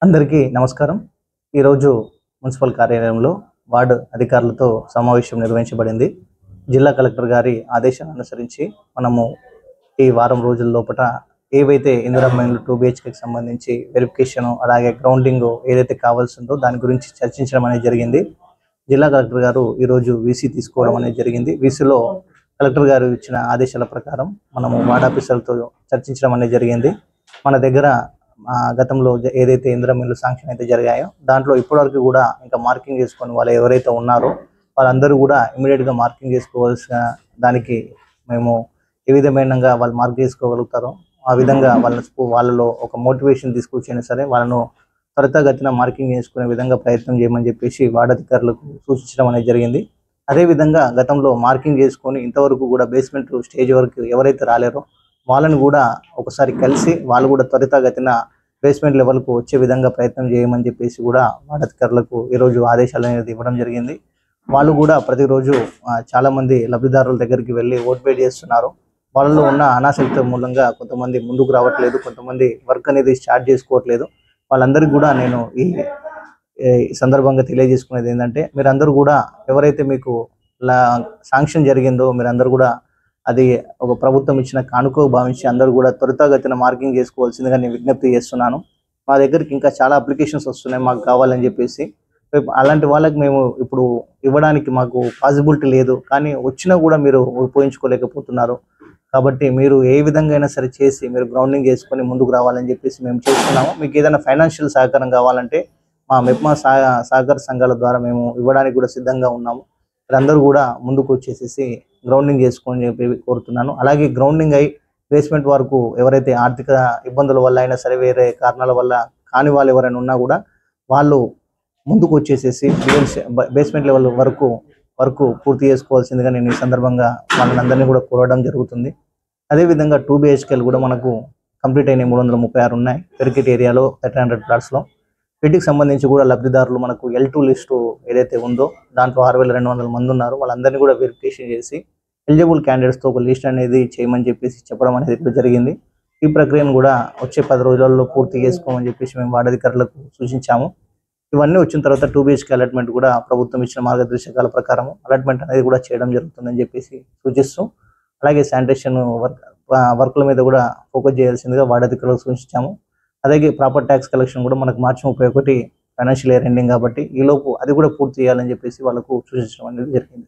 అందరికీ నమస్కారం. ఈరోజు మున్సిపల్ కార్యాలయంలో వార్డు అధికారులతో సమావేశం నిర్వహించబడింది. జిల్లా కలెక్టర్ గారి ఆదేశాలను అనుసరించి మనము ఈ వారం రోజుల లోపల ఏవైతే ఇందిరమ్మ 2 BHKకి సంబంధించి వెరిఫికేషన్ అలాగే గ్రౌండింగ్ ఏదైతే కావాల్సిందో దాని గురించి చర్చించడం అనేది జరిగింది. జిల్లా కలెక్టర్ గారు ఈరోజు వీసీ తీసుకోవడం అనేది జరిగింది. వీసీలో కలెక్టర్ గారు ఇచ్చిన ఆదేశాల ప్రకారం మనము వార్డ్ ఆఫీసర్లతో చర్చించడం అనేది జరిగింది. మన దగ్గర గతంలో ఏదైతే ఇందిరమ్మ శాంక్షన్ అయితే జరిగాయో దాంట్లో ఇప్పటివరకు కూడా ఇంకా మార్కింగ్ చేసుకొని వాళ్ళు ఎవరైతే ఉన్నారో వాళ్ళందరూ కూడా ఇమీడియట్గా మార్కింగ్ చేసుకోవాల్సిన దానికి మేము ఏ విధమైనగా వాళ్ళు మార్క్ చేసుకోగలుగుతారో ఆ విధంగా వాళ్ళలో ఒక మోటివేషన్ తీసుకొచ్చినా సరే వాళ్ళను త్వరితగతిన మార్కింగ్ చేసుకునే విధంగా ప్రయత్నం చేయమని చెప్పేసి వార్డు అధికారులకు సూచించడం అనేది జరిగింది. అదేవిధంగా గతంలో మార్కింగ్ చేసుకొని ఇంతవరకు కూడా బేస్మెంట్ స్టేజ్ వరకు ఎవరైతే రాలేరో వాళ్ళని కూడా ఒకసారి కలిసి వాళ్ళు కూడా త్వరితగతిన బేస్మెంట్ లెవెల్కు వచ్చే విధంగా ప్రయత్నం చేయమని చెప్పేసి కూడా వార్డు అధికారులకు ఈరోజు ఆదేశాలు అనేది ఇవ్వడం జరిగింది. వాళ్ళు కూడా ప్రతిరోజు చాలామంది లబ్ధిదారుల దగ్గరికి వెళ్ళి ఓట్ పే చేస్తున్నారు. వాళ్ళలో ఉన్న అనాసక్తి మూలంగా కొంతమంది ముందుకు రావట్లేదు, కొంతమంది వర్క్ అనేది స్టార్ట్ చేసుకోవట్లేదు. వాళ్ళందరికీ కూడా నేను ఈ సందర్భంగా తెలియజేసుకునేది ఏంటంటే మీరందరూ కూడా ఎవరైతే మీకు శాంక్షన్ జరిగిందో మీరందరూ కూడా అది ఒక ప్రభుత్వం ఇచ్చిన కానుకో భావించి అందరూ కూడా త్వరితగతిన మార్కింగ్ చేసుకోవాల్సిందిగా నేను విజ్ఞప్తి చేస్తున్నాను. మా దగ్గరికి ఇంకా చాలా అప్లికేషన్స్ వస్తున్నాయి మాకు కావాలని చెప్పేసి. అలాంటి వాళ్ళకి మేము ఇప్పుడు ఇవ్వడానికి మాకు పాసిబిలిటీ లేదు, కానీ వచ్చినా కూడా మీరు ఉపయోగించుకోలేకపోతున్నారు. కాబట్టి మీరు ఏ విధంగా అయినా సరే చేసి మీరు గ్రౌండింగ్ చేసుకొని ముందుకు రావాలని చెప్పేసి మేము చేస్తున్నాము. మీకు ఏదైనా ఫైనాన్షియల్ సహకారం కావాలంటే మా మెప్మా సహకార సంఘాల ద్వారా మేము ఇవ్వడానికి కూడా సిద్ధంగా ఉన్నాము. మీరందరూ కూడా ముందుకు వచ్చేసేసి గ్రౌండింగ్ చేసుకొని చెప్పి కోరుతున్నాను. అలాగే గ్రౌండింగ్ అయి బేస్మెంట్ వరకు ఎవరైతే ఆర్థిక ఇబ్బందుల వల్ల అయినా సరే వేరే కారణాల వల్ల కాని వాళ్ళు ఎవరైనా ఉన్నా కూడా వాళ్ళు ముందుకు వచ్చేసేసి బేస్మెంట్ లెవెల్ వరకు పూర్తి చేసుకోవాల్సిందిగా నేను ఈ సందర్భంగా వాళ్ళందరినీ కూడా కోరడం జరుగుతుంది. అదేవిధంగా 2 BHKలు కూడా మనకు కంప్లీట్ అయిన 336 ఉన్నాయి పెరికెట్ ఏరియాలో 1300 ప్లాట్స్లో. వీటికి సంబంధించి కూడా లబ్ధిదారులు మనకు L2 లిస్టు ఏదైతే ఉందో దాంట్లో 6200 మంది ఉన్నారు. వాళ్ళందరినీ కూడా వెరిఫికేషన్ చేసి ఎలిజిబుల్ క్యాండిడేట్స్తో ఒక లిస్ట్ అనేది చేయమని చెప్పేసి చెప్పడం అనేది ఇప్పుడు జరిగింది. ఈ ప్రక్రియను కూడా వచ్చే 10 రోజులలో పూర్తి చేసుకోమని చెప్పేసి మేము వార్డు అధికారులకు సూచించాము. ఇవన్నీ వచ్చిన తర్వాత 2 BHK అలాట్మెంట్ కూడా ప్రభుత్వం ఇచ్చిన మార్గదర్శకాల ప్రకారం అలాట్మెంట్ అనేది కూడా చేయడం జరుగుతుందని చెప్పేసి సూచిస్తూ, అలాగే శానిటేషన్ వర్క్ల మీద కూడా ఫోకస్ చేయాల్సిందిగా వార్డు అధికారులకు సూచించాము. అలాగే ప్రాపర్ ట్యాక్స్ కలెక్షన్ కూడా మనకు మార్చి 31 ఫైనాన్షియల్ ఇయర్ ఎండింగ్ కాబట్టి ఈలోపు అది కూడా పూర్తి చేయాలని చెప్పేసి వాళ్ళకు సూచించడం అనేది జరిగింది.